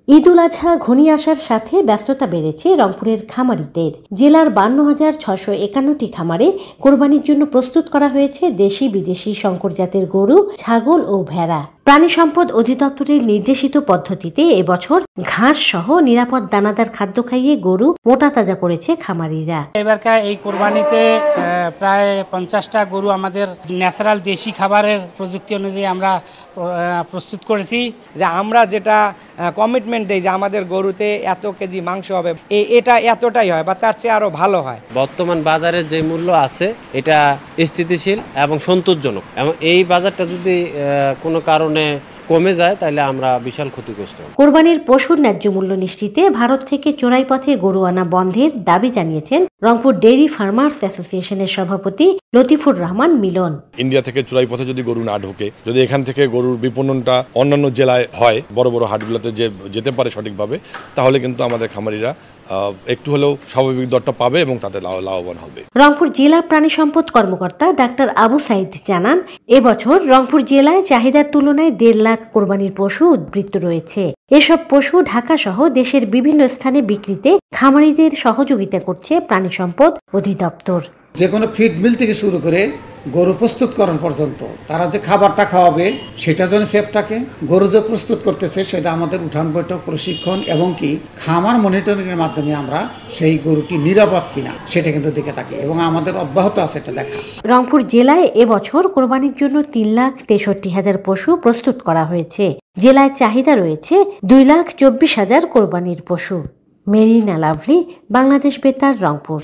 ঈদুল আজহা ঘনিয়ে আসার সাথে ব্যস্ততা বেড়েছে রংপুরের খামারিদের। জেলার 52,651টি খামারে কোরবানির জন্য প্রস্তুত করা হয়েছে দেশি বিদেশি সংকর জাতের গরু, ছাগল ও ভেড়া। প্রাণী সম্পদ অধিদপ্তরের নির্দেশিত পদ্ধতিতে এবছর ঘাস সহ নিরাপদ দানাদার খাদ্য খাইয়ে গরু মোটা তাজা করেছে খামারিরা। এবারকার এই কোরবানিতে প্রায় 50টা গরু আমাদের ন্যাচারাল দেশি খাবারের প্রযুক্তি অনুযায়ী আমরা প্রস্তুত করেছি। যে আমরা যেটা কমিটমেন্ট দেই যে আমাদের গরুতে এত কেজি মাংস হবে, এটা এতটাই হয় বা তার চেয়ে আরো ভালো হয়। বর্তমান বাজারে যে মূল্য আছে এটা স্থিতিশীল এবং সন্তোষজনক, এবং এই বাজারটা যদি কোনো কারণে কমে যায় তাহলে আমরা বিশাল ক্ষতিগ্রস্ত। কোরবানির পশুর ন্যায্য মূল্য নিশ্চিতে ভারত থেকে চোরাই পথে গরু আনা বন্ধের দাবি জানিয়েছেন রংপুর ডেইরি ফার্মার্স অ্যাসোসিয়েশনের সভাপতি লতিফুর রহমান মিলন। ইন্ডিয়া থেকে চোরাই পথে যদি গরু না ঢোকে, যদি এখান থেকে গরুর বিপণনটা অন্যান্য জেলায় হয়, বড় বড় হাটগুলোতে যেতে পারে সঠিকভাবে, তাহলে কিন্তু আমাদের খামারিরা একটু হলেও স্বাভাবিক দরটা পাবে এবং তাদের লাভবান হবে। রংপুর জেলা প্রাণী সম্পদ কর্মকর্তা ডাক্তার আবু সাইদ জানান, এবছর রংপুর জেলায় চাহিদার তুলনায় 1.5 লাখ কোরবানির পশু উদ্বৃত্ত রয়েছে। এসব পশু ঢাকা সহ দেশের বিভিন্ন স্থানে বিক্রিতে খামারিদের সহযোগিতা করছে প্রাণী সম্পদ অধিদপ্তর। যে কোনো ফিড মিল থেকে শুরু করে গরু প্রস্তুতকরণ পর্যন্ত তারা যে খাবারটা খাওয়াবে সেটা যেন সেফ থাকে। গরু যে প্রস্তুত করতেছে সেটা আমাদের উঠান বৈঠক, প্রশিক্ষণ এবং কি খামার মনিটরিংয়ের মাধ্যমে আমরা সেই গরুটি নিরাপদ কিনা সেটা কিন্তু দেখে থাকি এবং আমাদের অব্যাহত আছে এটা দেখা। রংপুর জেলায় এবছর কোরবানির জন্য 3,63,000 পশু প্রস্তুত করা হয়েছে। জেলায় চাহিদা রয়েছে 2,24,000 কোরবানির পশু। মেরিনা লাভলি, বাংলাদেশ বেতার, রংপুর।